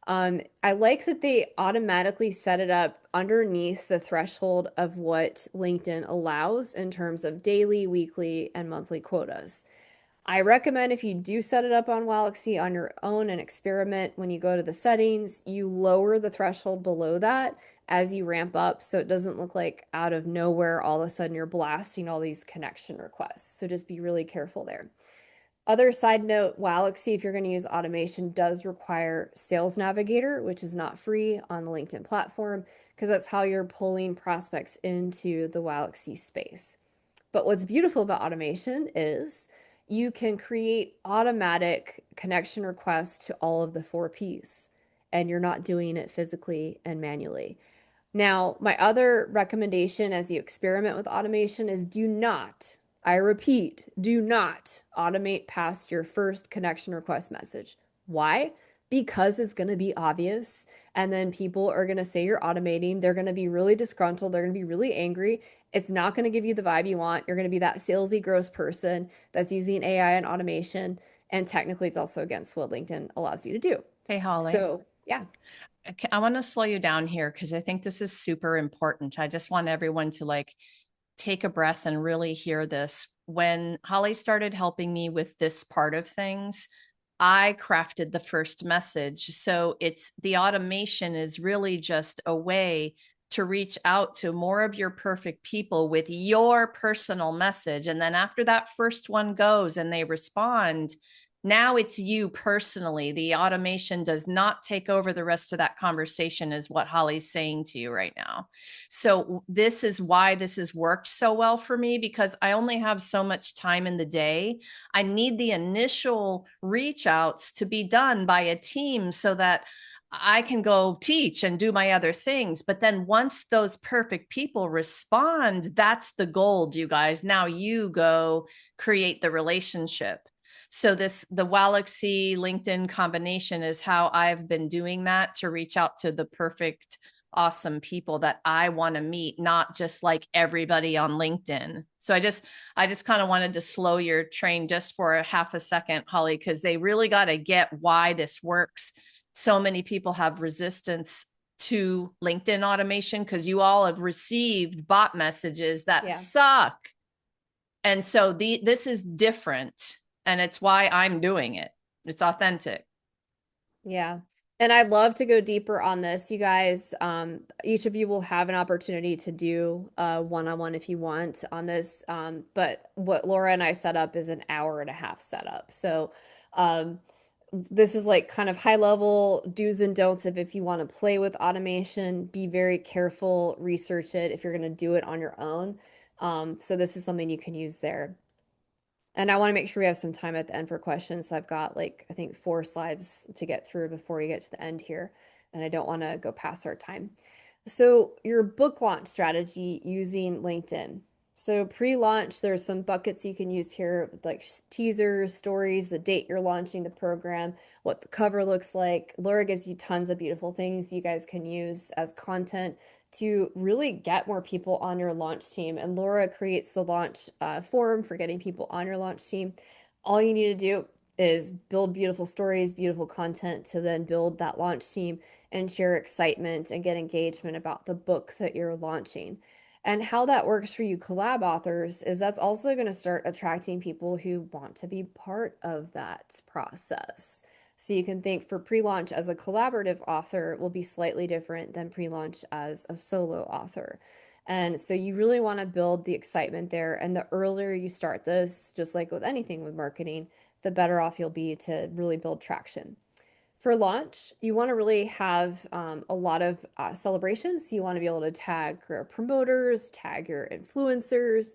I like that they automatically set it up underneath the threshold of what LinkedIn allows in terms of daily, weekly, and monthly quotas. I recommend if you do set it up on Walaxy on your own and experiment, when you go to the settings, you lower the threshold below that as you ramp up so it doesn't look like out of nowhere all of a sudden you're blasting all these connection requests. So just be really careful there. Other side note, Walaxy, if you're going to use automation, does require Sales Navigator, which is not free on the LinkedIn platform, because that's how you're pulling prospects into the Walaxy space. But what's beautiful about automation is you can create automatic connection requests to all of the 4Ps, and you're not doing it physically and manually. Now, my other recommendation as you experiment with automation is do not, I repeat, do not automate past your first connection request message. Why? Because it's going to be obvious. And then people are going to say you're automating. They're going to be really disgruntled. They're going to be really angry. It's not going to give you the vibe you want. You're going to be that salesy, gross person that's using AI and automation. And technically, it's also against what LinkedIn allows you to do. Hey, Holly. So, yeah. I want to slow you down here because I think this is super important. I just want everyone to like take a breath and really hear this. When Holly started helping me with this part of things, I crafted the first message. So it's the automation is really just a way to reach out to more of your perfect people with your personal message. And then after that first one goes and they respond, now it's you personally. The automation does not take over the rest of that conversation, is what Holly's saying to you right now. So, this is why this has worked so well for me because I only have so much time in the day. I need the initial reach outs to be done by a team so that I can go teach and do my other things. But then once those perfect people respond, that's the gold, you guys. Now you go create the relationship. So the Walaxy LinkedIn combination is how I've been doing that to reach out to the perfect awesome people that I want to meet, not just like everybody on LinkedIn. So I just kind of wanted to slow your train just for a half a second, Holly, because they really got to get why this works. So many people have resistance to LinkedIn automation because you all have received bot messages that Yeah. suck. And so this is different, and it's why I'm doing it. It's authentic. Yeah. And I'd love to go deeper on this. You guys, each of you will have an opportunity to do one-on-one if you want on this. But what Laura and I set up is an hour and a half setup. So um, this is like kind of high level do's and don'ts of if you want to play with automation, be very careful, research it if you're going to do it on your own. So this is something you can use there. And I want to make sure we have some time at the end for questions. So I've got like, I think 4 slides to get through before we get to the end here. And I don't want to go past our time. So your book launch strategy using LinkedIn. So pre-launch, there's some buckets you can use here, like teasers, stories, the date you're launching the program, what the cover looks like. Laura gives you tons of beautiful things you guys can use as content to really get more people on your launch team. And Laura creates the launch forum for getting people on your launch team. All you need to do is build beautiful stories, beautiful content to then build that launch team and share excitement and get engagement about the book that you're launching. And how that works for you collab authors is that's also going to start attracting people who want to be part of that process. So you can think for pre-launch as a collaborative author will be slightly different than pre-launch as a solo author. And so you really want to build the excitement there. And the earlier you start this, just like with anything with marketing, the better off you'll be to really build traction. For launch, you want to really have a lot of celebrations. You want to be able to tag your promoters, tag your influencers,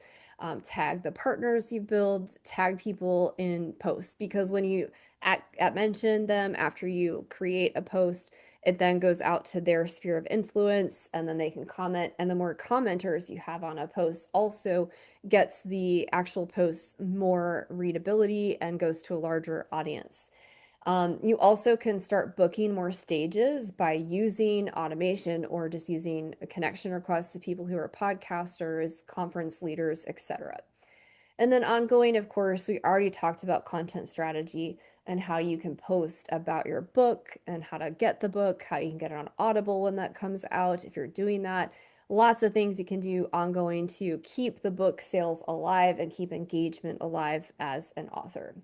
tag the partners you build, tag people in posts. Because when you mention them after you create a post, it then goes out to their sphere of influence and then they can comment. And the more commenters you have on a post also gets the actual post more readability and goes to a larger audience. You also can start booking more stages by using automation or just using connection requests to people who are podcasters, conference leaders, etc. And then ongoing, of course, we already talked about content strategy and how you can post about your book and how to get the book, how you can get it on Audible when that comes out, if you're doing that. Lots of things you can do ongoing to keep the book sales alive and keep engagement alive as an author.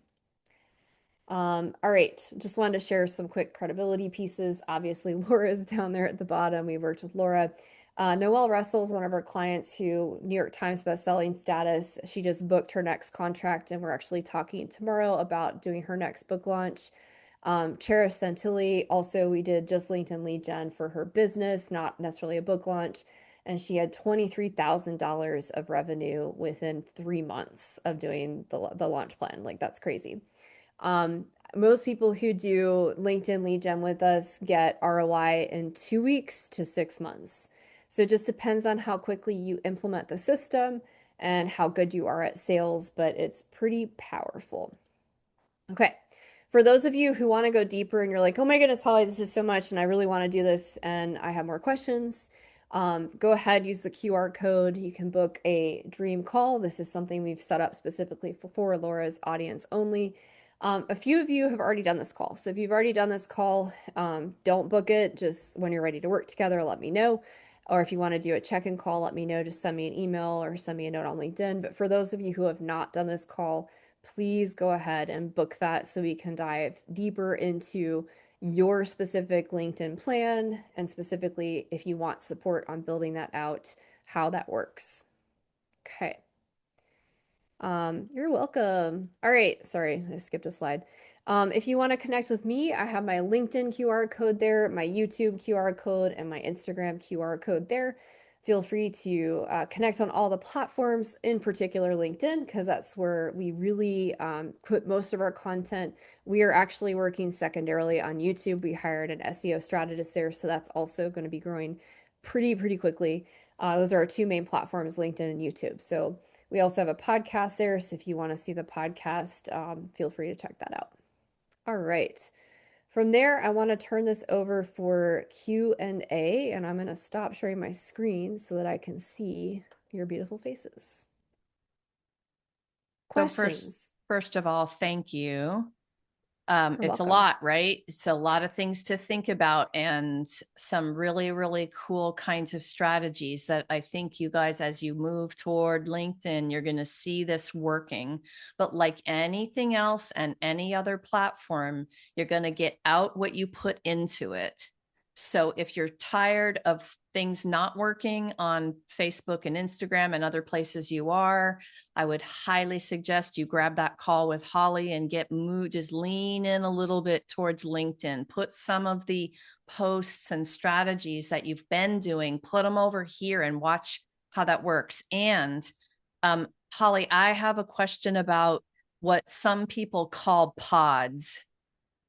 All right, just wanted to share some quick credibility pieces. Obviously, Laura's down there at the bottom. We worked with Laura. Noelle Russell is one of our clients who New York Times bestselling status. She just booked her next contract, and we're actually talking tomorrow about doing her next book launch. Cherish Santilli, also, we did just LinkedIn lead gen for her business, not necessarily a book launch. And she had $23,000 of revenue within 3 months of doing the launch plan. Like, that's crazy. Um, Most people who do LinkedIn lead gen with us get ROI in 2 weeks to 6 months. So it just depends on how quickly you implement the system and how good you are at sales, but it's pretty powerful. Okay. For those of you who want to go deeper and you're like, oh my goodness, Holly, this is so much, and I really want to do this, and I have more questions, go ahead, use the QR code. You can book a dream call. This is something we've set up specifically for Laura's audience only. A few of you have already done this call. So if you've already done this call, don't book it. Just when you're ready to work together, let me know. Or if you want to do a check-in call, let me know. Just send me an email or send me a note on LinkedIn. But for those of you who have not done this call, please go ahead and book that so we can dive deeper into your specific LinkedIn plan and specifically if you want support on building that out, how that works. Okay. You're welcome. All right, sorry, I skipped a slide. If you want to connect with me, I have my LinkedIn QR code there, my YouTube QR code, and my Instagram QR code there. Feel free to connect on all the platforms, in particular LinkedIn, because that's where we really put most of our content. We are actually working secondarily on YouTube. We hired an SEO strategist there, so that's also going to be growing pretty quickly. Those are our two main platforms, LinkedIn and YouTube. So we also have a podcast there. So if you want to see the podcast, feel free to check that out. All right. From there, I want to turn this over for Q&A, and I'm going to stop sharing my screen so that I can see your beautiful faces. So first, Questions. first of all, thank you. You're It's a welcome. lot, right? It's a lot of things to think about and some really, really cool kinds of strategies that I think you guys, as you move toward LinkedIn, you're going to see this working. But like anything else and any other platform, you're going to get out what you put into it. So if you're tired of things not working on Facebook and Instagram and other places you are, I would highly suggest you grab that call with Holly and get moved, just lean in a little bit towards LinkedIn. Put some of the posts and strategies that you've been doing, put them over here and watch how that works. And Holly, I have a question about what some people call pods.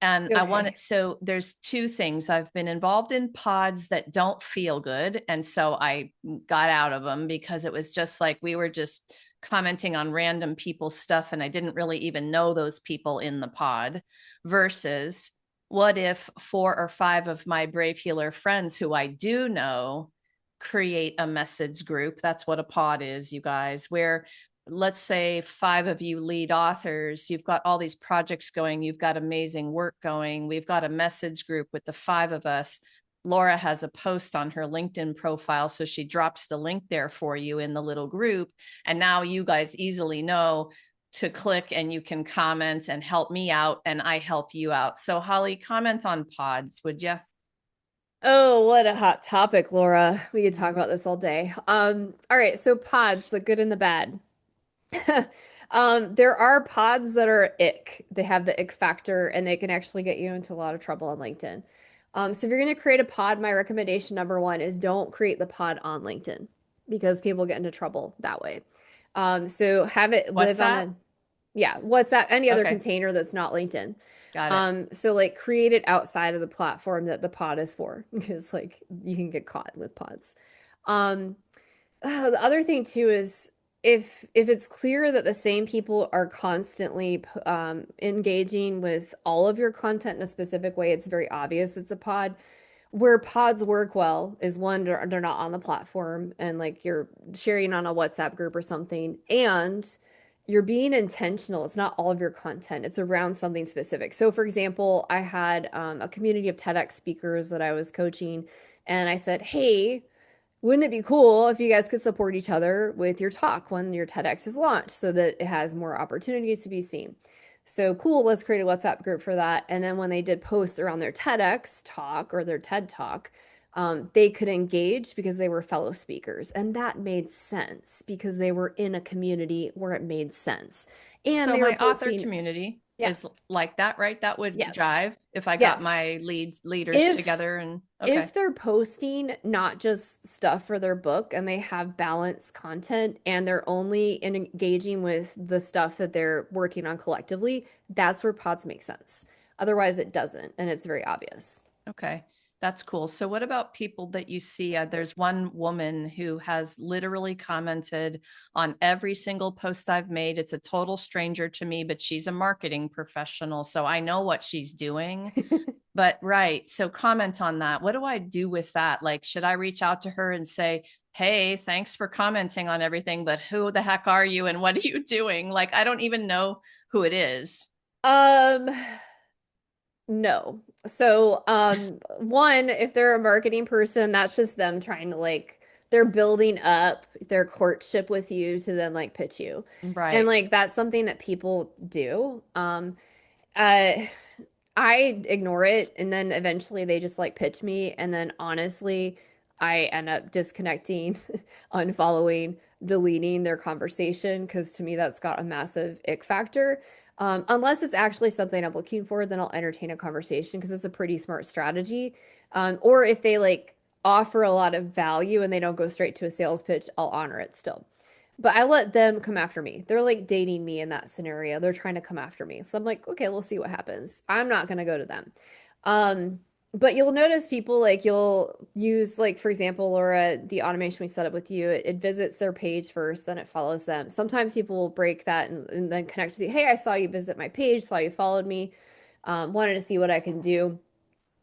And I want Okay. it. So there's two things. I've been involved in pods that don't feel good. And so I got out of them because it was just like we were just commenting on random people's stuff. And I didn't really even know those people in the pod versus what if 4 or 5 of my Brave Healer friends who I do know create a message group? That's what a pod is, you guys, where let's say 5 of you lead authors, you've got all these projects going, you've got amazing work going, we've got a message group with the 5 of us. Laura has a post on her LinkedIn profile, so she drops the link there for you in the little group, and now you guys easily know to click and you can comment and help me out and I help you out. So Holly, comment on pods, would you? Oh, what a hot topic, Laura. We could talk about this all day. All right, so pods, the good and the bad. There are pods that are ick. They have the ick factor and they can actually get you into a lot of trouble on LinkedIn. So if you're going to create a pod, my recommendation number one is don't create the pod on LinkedIn because people get into trouble that way. So have it live on WhatsApp? a, yeah, WhatsApp, any other Okay, container that's not LinkedIn. got it. So like create it outside of the platform that the pod is for because like you can get caught with pods. Um, the other thing too is if it's clear that the same people are constantly engaging with all of your content in a specific way, it's very obvious it's a pod. Where pods work well is one, they're not on the platform and like you're sharing on a WhatsApp group or something, and you're being intentional. It's not all of your content, it's around something specific. So, for example, I had a community of TEDx speakers that I was coaching, and I said, hey, wouldn't it be cool if you guys could support each other with your talk when your TEDx is launched so that it has more opportunities to be seen? So cool, let's create a WhatsApp group for that. And then when they did posts around their TEDx talk or their TED talk, they could engage because they were fellow speakers. And that made sense because they were in a community where it made sense. And So they were my author posting, community yeah, is like that, right? That would yes, jive if I got yes. my leaders If together and okay. if they're posting not just stuff for their book and they have balanced content and they're only engaging with the stuff that they're working on collectively, that's where pods make sense. Otherwise, it doesn't, and it's very obvious. Okay. That's cool. So what about people that you see? There's one woman who has literally commented on every single post I've made. It's a total stranger to me, but she's a marketing professional, so I know what she's doing. But right. So comment on that. What do I do with that? Like, should I reach out to her and say, hey, thanks for commenting on everything, but who the heck are you and what are you doing? Like, I don't even know who it is. Um, no. So, one, if they're a marketing person, that's just them trying to like they're building up their courtship with you to then like pitch you. And Right. like that's something that people do. Uh I ignore it and then eventually they just like pitch me and then honestly I end up disconnecting, unfollowing, deleting their conversation because to me that's got a massive ick factor. Unless it's actually something I'm looking for, then I'll entertain a conversation because it's a pretty smart strategy. Or if they like offer a lot of value and they don't go straight to a sales pitch, I'll honor it still. But I let them come after me. They're like dating me in that scenario. They're trying to come after me. So I'm like, okay, we'll see what happens. I'm not gonna go to them. Um, but you'll notice people like you'll use like for example, Laura, the automation we set up with you, it visits their page first, then it follows them. Sometimes people will break that and then connect with you. Hey, I saw you visit my page, saw you followed me. Wanted to see what I can do.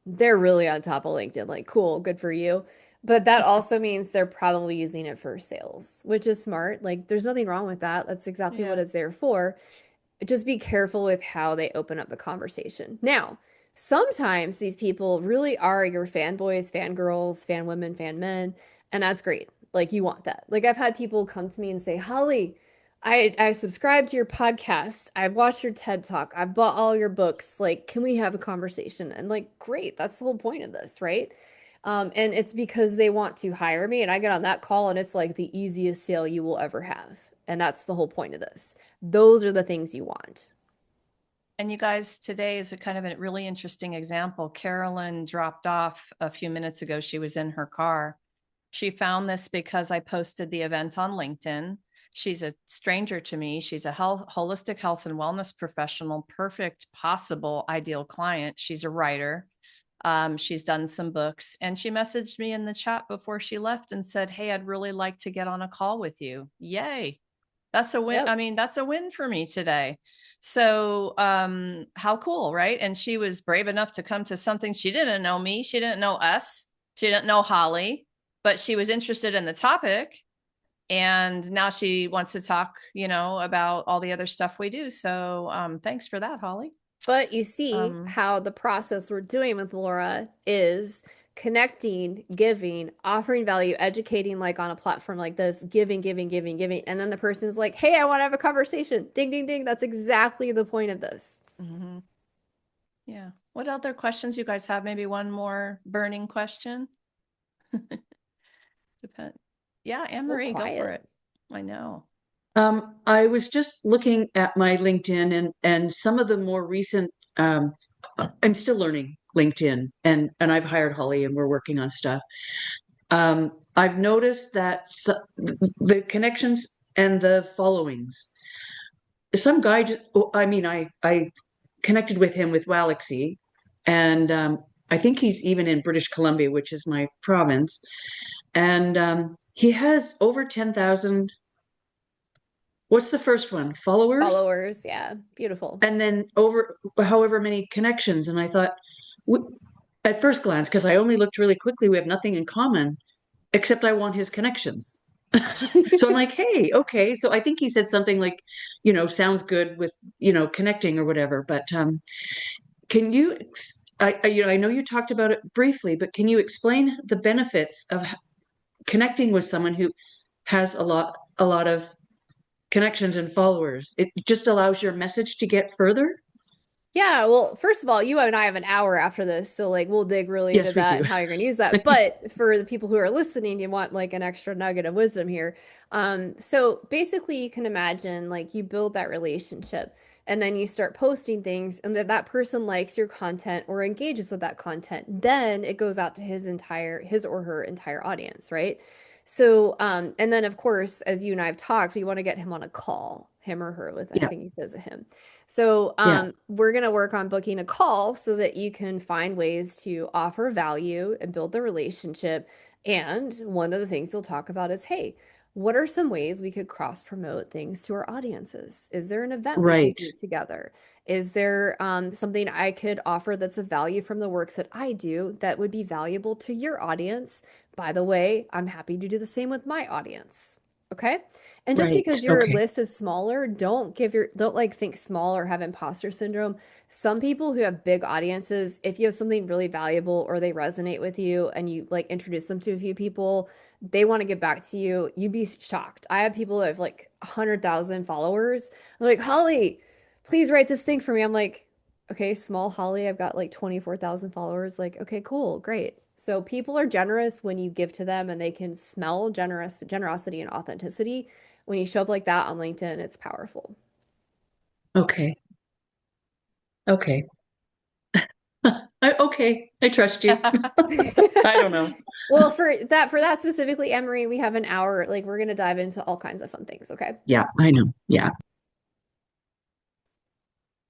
They're really on top of LinkedIn, like, cool, good for you. But that also means they're probably using it for sales, which is smart. Like, there's nothing wrong with that. That's exactly what Yeah. it's there for. Just be careful with how they open up the conversation. Now, sometimes these people really are your fanboys, fangirls, fan women, fan men, and that's great. Like you want that. Like I've had people come to me and say, Holly, I subscribe to your podcast. I've watched your TED Talk. I've bought all your books. Like, can we have a conversation? And like, great. That's the whole point of this, right? And it's because they want to hire me, and I get on that call, and it's like the easiest sale you will ever have. And that's the whole point of this. Those are the things you want. And you guys, today is a kind of a really interesting example. Carolyn dropped off a few minutes ago. She was in her car. She found this because I posted the event on LinkedIn. She's a stranger to me. She's a holistic health and wellness professional, perfect, possible, ideal client. She's a writer. She's done some books, and she messaged me in the chat before she left and said, "Hey, I'd really like to get on a call with you." Yay. That's a win. I Yep. mean, that's a win for me today. So, how cool, right? And she was brave enough to come to something. She didn't know me. She didn't know us. She didn't know Holly, but she was interested in the topic. And now she wants to talk, about all the other stuff we do. So, thanks for that, Holly. But you see Um, how the process we're doing with Laura is connecting, giving, offering value, educating, like on a platform like this, giving, giving, giving, giving. And then the person is like, hey, I want to have a conversation. Ding, ding, ding. That's exactly the point of this. mhm. Yeah. What other questions you guys have? Maybe one more burning question? Depend. Yeah, Anne So Marie, go for quiet. it. I know. I was just looking at my LinkedIn and some of the more recent. I'm still learning LinkedIn, and I've hired Holly, and we're working on stuff. I've noticed that the connections and the followings. Some guy just, oh, I mean, I connected with him with Walaxy, and I think he's even in British Columbia, which is my province, and he has over 10,000. What's the first one? Followers? Followers. Yeah. Beautiful. And then over however many connections. And I thought, at first glance, because I only looked really quickly, we have nothing in common, except I want his connections. So I'm like, hey, okay. So I think he said something like, sounds good with, connecting or whatever. But can you, I know you talked about it briefly, but can you explain the benefits of connecting with someone who has a lot of connections and followers? It just allows your message to get further. Yeah, well, first of all, you and I have an hour after this, so like we'll dig really into Yes, we that do. and how you're going to use that. But for the people who are listening, you want like an extra nugget of wisdom here. So basically, you can imagine like you build that relationship and then you start posting things, and that person likes your content or engages with that content. Then it goes out to his or her entire audience, right? So, and then of course, as you and I have talked, we want to get him on a call, him or her, with I Yeah, think he says a him. So, yeah, we're going to work on booking a call so that you can find ways to offer value and build the relationship. And one of the things you'll talk about is, hey, what are some ways we could cross promote things to our audiences? Is there an event we could right, do together? Is there something I could offer that's a value from the work that I do that would be valuable to your audience? By the way, I'm happy to do the same with my audience. Okay. And just right. because your Okay, list is smaller, don't like think small or have imposter syndrome. Some people who have big audiences, if you have something really valuable or they resonate with you and you like introduce them to a few people, they want to get back to you. You'd be shocked. I have people that have like 100,000 followers. They're like, Holly, please write this thing for me. I'm like, okay, small Holly, I've got like 24,000 followers. Like, okay, cool, great. So people are generous when you give to them and they can smell generosity and authenticity. When you show up like that on LinkedIn, it's powerful. okay, okay. Okay, I trust you. I don't know. Well, for that specifically, Emery, we have an hour. Like we're gonna dive into all kinds of fun things, okay? Yeah, I know. Yeah.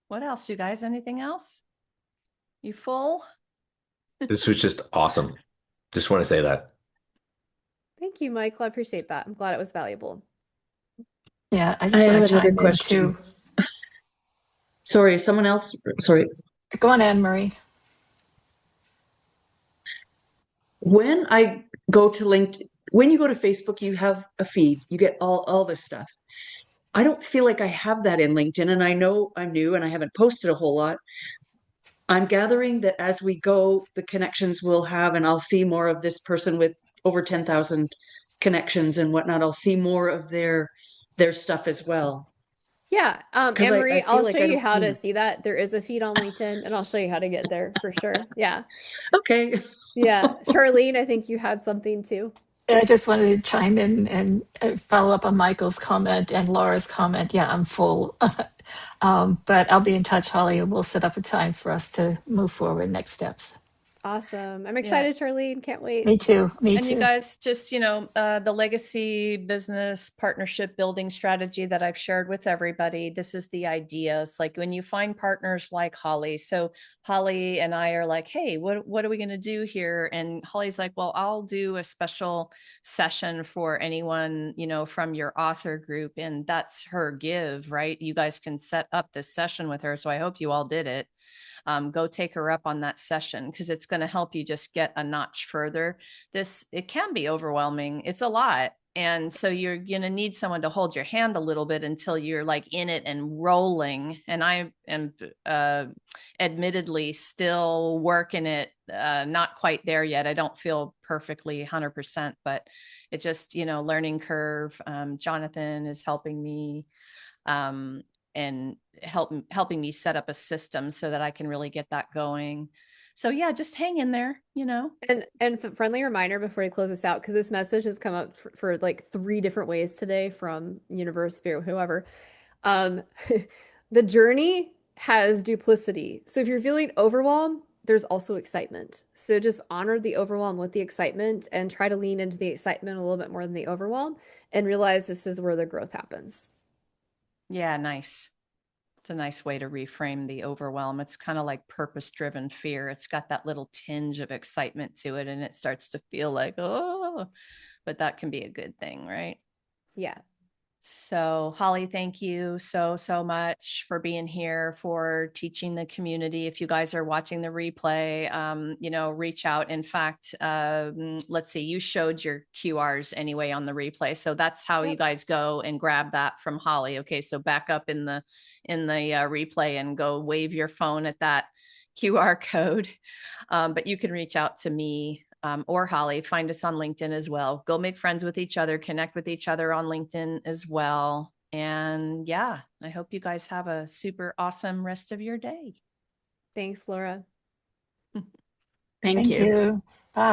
What else, you guys? Anything else? You full? This was just awesome. Just want to say that. Thank you, Michael. I appreciate that. I'm glad it was valuable. Yeah, I I just have want to another chime in too. question. Sorry, someone else. Sorry. Go on, Anne Marie. When I go to LinkedIn, when you go to Facebook, you have a feed, you get all this stuff. I don't feel like I have that in LinkedIn, and I know I'm new and I haven't posted a whole lot. I'm gathering that as we go, the connections we'll have, and I'll see more of this person with over 10,000 connections and whatnot. I'll see more of their stuff as well. Yeah, Because Anne I Marie, feel I'll like show I you don't how see to enough. see that. There is a feed on LinkedIn, and I'll show you how to get there for sure. Yeah. Okay. Yeah. Charlene, I think you had something too. I just wanted to chime in and follow up on Michael's comment and Laura's comment. Yeah, I'm full. But I'll be in touch, Holly, and we'll set up a time for us to move forward next steps. Awesome. I'm Yeah. excited, Charlene. Can't wait. Me too. Me And you too. guys just, the legacy business partnership building strategy that I've shared with everybody, this is the idea. It's like when you find partners like Holly. So Holly and I are like, hey, what are we going to do here? And Holly's like, well, I'll do a special session for anyone, from your author group. And that's her give, right? You guys can set up this session with her. So I hope you all did it. Go take her up on that session because it's going to help you just get a notch further. It can be overwhelming. It's a lot. And so you're going to need someone to hold your hand a little bit until you're like in it and rolling. And I am admittedly still working it, not quite there yet. I don't feel perfectly 100%, but it's just, learning curve. Jonathan is helping me and helping me set up a system so that I can really get that going. So yeah, just hang in there, And friendly reminder before we close this out, because this message has come up for like 3 different ways today from Universe, Spirit, whoever. Um, the journey has duplicity. So if you're feeling overwhelmed, there's also excitement. So just honor the overwhelm with the excitement and try to lean into the excitement a little bit more than the overwhelm and realize this is where the growth happens. Yeah, nice. It's a nice way to reframe the overwhelm. It's kind of like purpose driven fear. It's got that little tinge of excitement to it, and it starts to feel like, oh, but that can be a good thing, right? Yeah. So, Holly, thank you so much for being here, for teaching the community. If you guys are watching the replay, reach out. In fact, let's see, you showed your QRs anyway on the replay, so that's how you Yep. guys go and grab that from Holly. Okay, so back up in the replay and go wave your phone at that QR code. But you can reach out to me or Holly. Find us on LinkedIn as well. Go make friends with each other, connect with each other on LinkedIn as well. And yeah, I hope you guys have a super awesome rest of your day. Thanks, Laura. Thank Thank you. you. Bye.